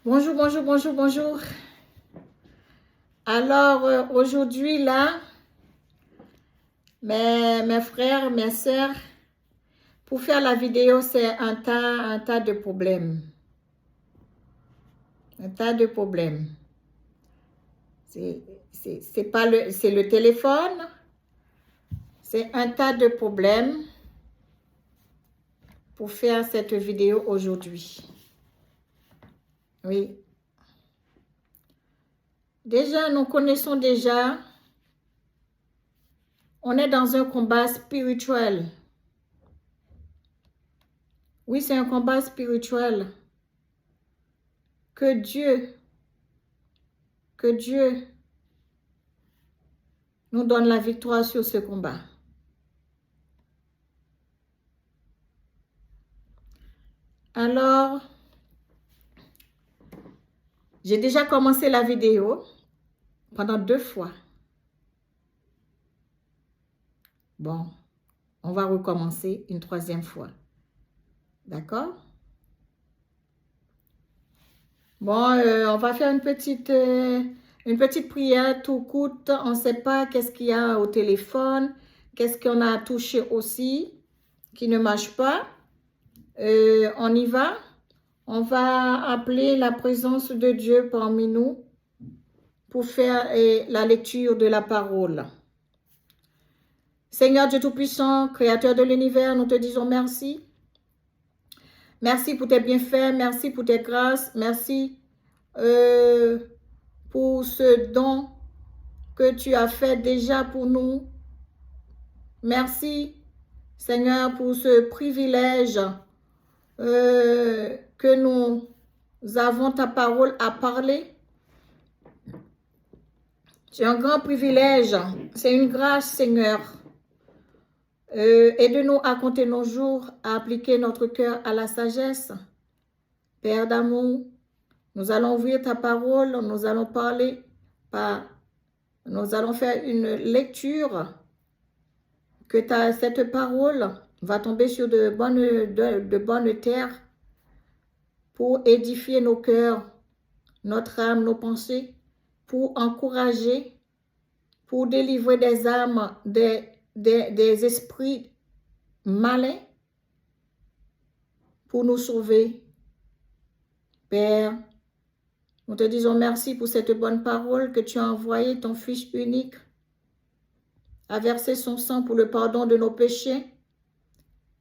Bonjour, bonjour, bonjour, bonjour. Alors, aujourd'hui, là, mes frères, mes sœurs, pour faire la vidéo, c'est un tas de problèmes. Un tas de problèmes. C'est pas c'est le téléphone. C'est un tas de problèmes pour faire cette vidéo aujourd'hui. Oui. Déjà, nous connaissons déjà, on est dans un combat spirituel. Oui, c'est un combat spirituel. Que Dieu nous donne la victoire sur ce combat. Alors, j'ai déjà commencé la vidéo pendant 2 fois. Bon, on va recommencer une 3e fois. D'accord? Bon, on va faire une petite prière tout courte. On ne sait pas qu'est-ce qu'il y a au téléphone, qu'est-ce qu'on a touché aussi, qui ne marche pas. On y va. On va appeler la présence de Dieu parmi nous pour faire la lecture de la parole. Seigneur Dieu Tout-Puissant, Créateur de l'univers, nous te disons merci. Merci pour tes bienfaits, merci pour tes grâces, merci pour ce don que tu as fait déjà pour nous. Merci, Seigneur, pour ce privilège que nous avons ta parole à parler. C'est un grand privilège, c'est une grâce, Seigneur. Aide-nous à compter nos jours, à appliquer notre cœur à la sagesse. Père d'amour, nous allons ouvrir ta parole, nous allons parler, nous allons faire une lecture, que cette parole va tomber sur de bonnes terres pour édifier nos cœurs, notre âme, nos pensées, pour encourager, pour délivrer des âmes, des esprits malins, pour nous sauver. Père, nous te disons merci pour cette bonne parole que tu as envoyé ton Fils unique à verser son sang pour le pardon de nos péchés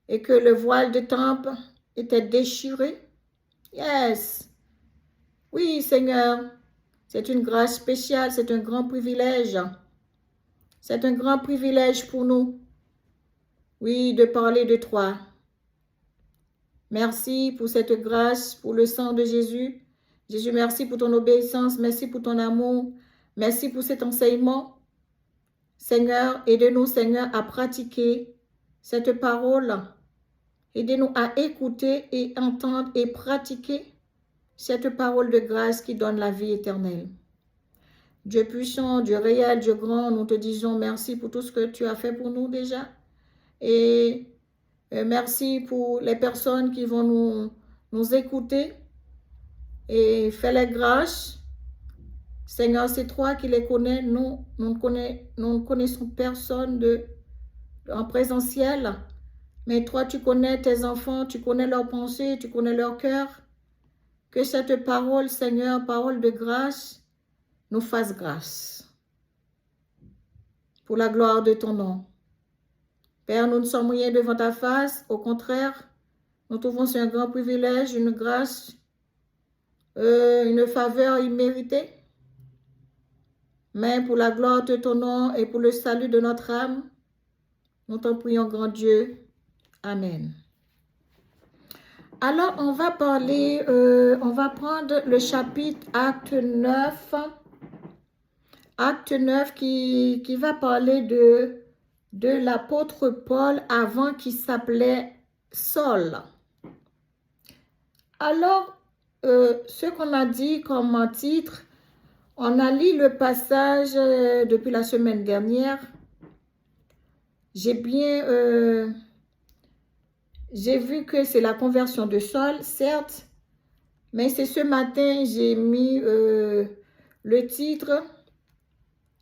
et que le voile de temple était déchiré. Yes. Oui, Seigneur, c'est une grâce spéciale, c'est un grand privilège. C'est un grand privilège pour nous, oui, de parler de toi. Merci pour cette grâce, pour le sang de Jésus. Jésus, merci pour ton obéissance, merci pour ton amour, merci pour cet enseignement. Seigneur, aide-nous, Seigneur, à pratiquer cette parole. Aidez-nous à écouter et entendre et pratiquer cette parole de grâce qui donne la vie éternelle. Dieu puissant, Dieu réel, Dieu grand, nous te disons merci pour tout ce que tu as fait pour nous déjà. Et merci pour les personnes qui vont nous écouter et fais les grâces. Seigneur, c'est toi qui les connais. Nous ne connaissons personne en présentiel. Mais toi, tu connais tes enfants, tu connais leurs pensées, tu connais leur cœur. Que cette parole, Seigneur, parole de grâce, nous fasse grâce. Pour la gloire de ton nom. Père, nous ne sommes rien devant ta face. Au contraire, nous trouvons c'est un grand privilège, une grâce, une faveur imméritée. Mais pour la gloire de ton nom et pour le salut de notre âme, nous t'en prions, grand Dieu. Amen. Alors, on va parler, on va prendre le chapitre Acte 9. Acte 9 qui va parler de l'apôtre Paul avant qu'il s'appelait Saul. Alors, ce qu'on a dit comme titre, on a lu le passage depuis la semaine dernière. J'ai vu que c'est la conversion de Saul, certes, Mais c'est ce matin, j'ai mis le titre.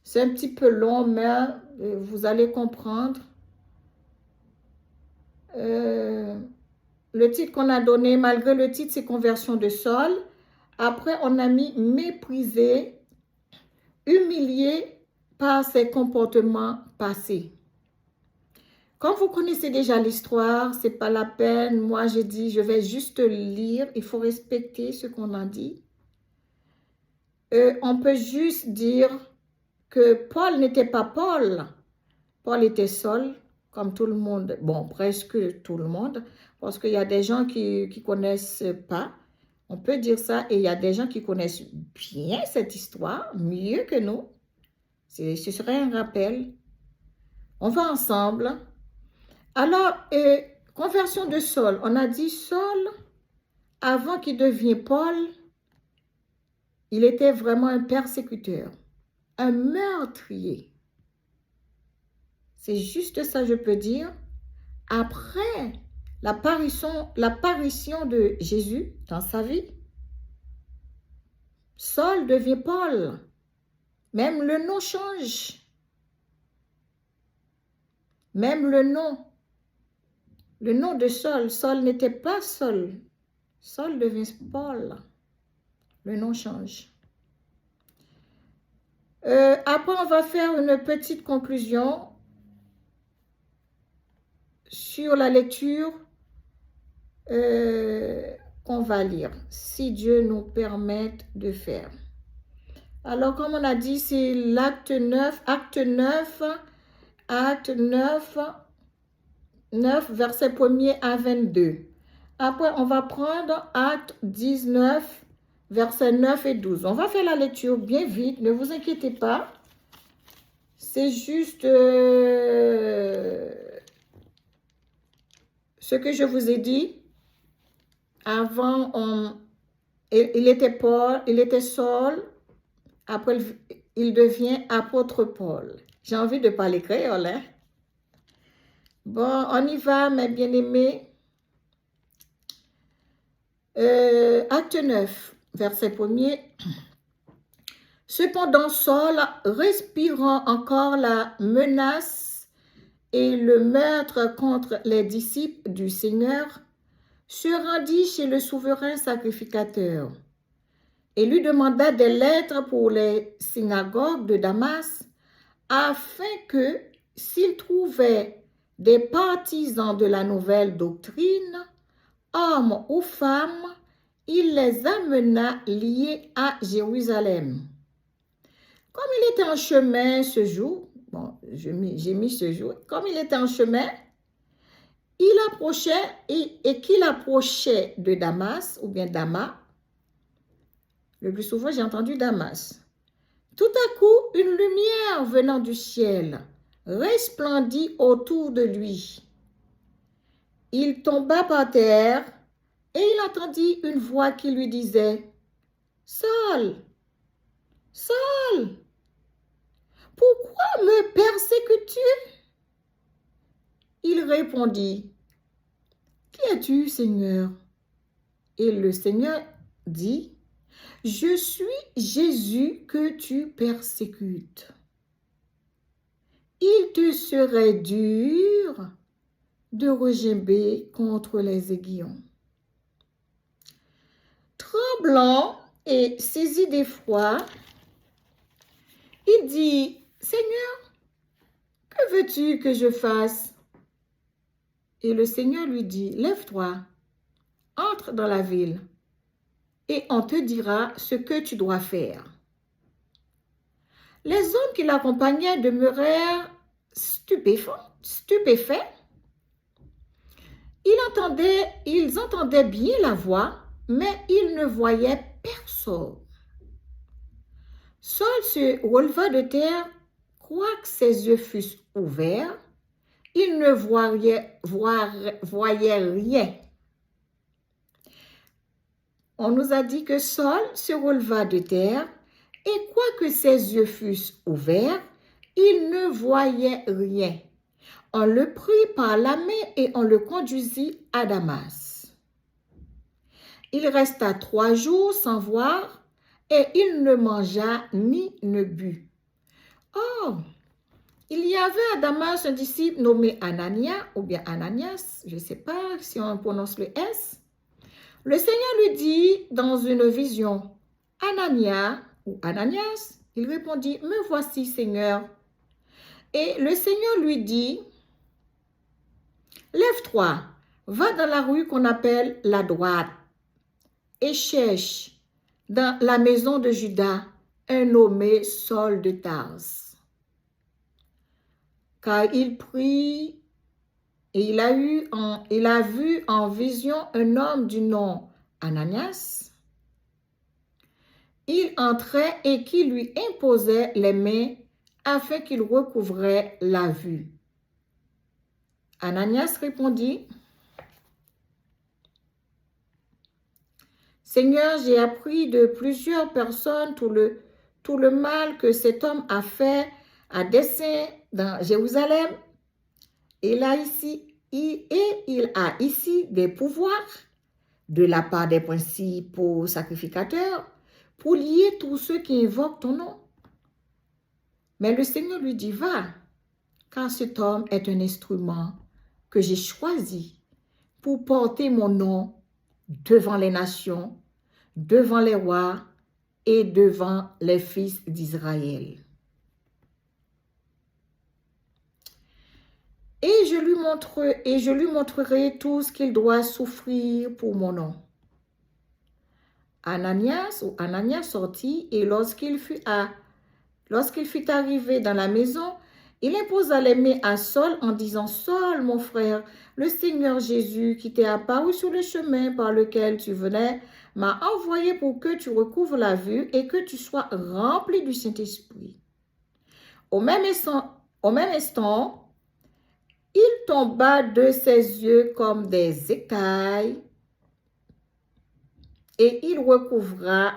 C'est un petit peu long, mais vous allez comprendre. Le titre qu'on a donné, malgré le titre, c'est Conversion de Saul. Après, on a mis méprisé, humilié par ses comportements passés. Comme vous connaissez déjà l'histoire, c'est pas la peine. Moi, j'ai dit, je vais juste lire. Il faut respecter ce qu'on a dit. On peut juste dire que Paul n'était pas Paul. Paul était Saul, comme tout le monde. Bon, presque tout le monde. Parce qu'il y a des gens qui ne connaissent pas. On peut dire ça. Et il y a des gens qui connaissent bien cette histoire, mieux que nous. Ce serait un rappel. On va ensemble. Alors, conversion de Saul. On a dit Saul, avant qu'il devienne Paul, il était vraiment un persécuteur, un meurtrier. C'est juste ça, je peux dire. Après l'apparition de Jésus dans sa vie, Saul devient Paul. Même le nom change. Même le nom. Le nom de Saul. Saul n'était pas Saul. Saul devient Paul. Le nom change. Après, on va faire une petite conclusion sur la lecture qu'on va lire, si Dieu nous permet de faire. Alors, comme on a dit, c'est l'acte 9, verset 1er à 22. Après, on va prendre acte 19, versets 9 et 12. On va faire la lecture bien vite, ne vous inquiétez pas. C'est juste ce que je vous ai dit. Avant, il était Paul, il était Saul. Après, il devient apôtre Paul. J'ai envie de parler créole, hein? Bon, on y va, mes bien-aimés. Acte 9, verset 1er. Cependant, Saul, respirant encore la menace et le meurtre contre les disciples du Seigneur, se rendit chez le souverain sacrificateur et lui demanda des lettres pour les synagogues de Damas, afin que, s'il trouvait des partisans de la nouvelle doctrine, hommes ou femmes, il les amena liés à Jérusalem. Comme il était en chemin ce jour, bon, j'ai mis ce jour, comme il était en chemin, il approchait et qu'il approchait de Damas, ou bien Damas, le plus souvent j'ai entendu Damas. Tout à coup, une lumière venant du ciel resplendit autour de lui. Il tomba par terre et il entendit une voix qui lui disait « Saul, Saul, pourquoi me persécutes-tu » Il répondit « Qui es-tu, Seigneur » Et le Seigneur dit « Je suis Jésus que tu persécutes. Il te serait dur de regimber contre les aiguillons. » Tremblant et saisi d'effroi, il dit « Seigneur, que veux-tu que je fasse ?» Et le Seigneur lui dit « Lève-toi, entre dans la ville, et on te dira ce que tu dois faire. » Les hommes qui l'accompagnaient demeurèrent stupéfaits. Ils entendaient bien la voix, mais ils ne voyaient personne. Saul se releva de terre, quoique ses yeux fussent ouverts, il ne voyait rien. On nous a dit que Saul se releva de terre et quoique ses yeux fussent ouverts, il ne voyait rien. On le prit par la main et on le conduisit à Damas. Il resta 3 jours sans voir et il ne mangea ni ne but. Or, il y avait à Damas un disciple nommé Anania, ou bien Ananias, je ne sais pas si on prononce le S. Le Seigneur lui dit dans une vision, Anania ou Ananias, il répondit, me voici Seigneur. Et le Seigneur lui dit, lève-toi, va dans la rue qu'on appelle la droite et cherche dans la maison de Judas un nommé Saul de Tarse. Car il prit et il a vu en vision un homme du nom Ananias. Il entrait et qui lui imposait les mains afin qu'il recouvrait la vue. Ananias répondit, Seigneur, j'ai appris de plusieurs personnes tout le mal que cet homme a fait à dessein dans Jérusalem. Il a ici des pouvoirs de la part des principaux sacrificateurs pour lier tous ceux qui invoquent ton nom. Mais le Seigneur lui dit, va, car cet homme est un instrument que j'ai choisi pour porter mon nom devant les nations, devant les rois et devant les fils d'Israël. Et je lui montrerai tout ce qu'il doit souffrir pour mon nom. Ananias sortit et lorsqu'il fut arrivé dans la maison, il imposa les mains à Saul en disant, Saul, mon frère, le Seigneur Jésus qui t'est apparu sur le chemin par lequel tu venais, m'a envoyé pour que tu recouvres la vue et que tu sois rempli du Saint-Esprit. Au même instant, il tomba de ses yeux comme des écailles et il recouvra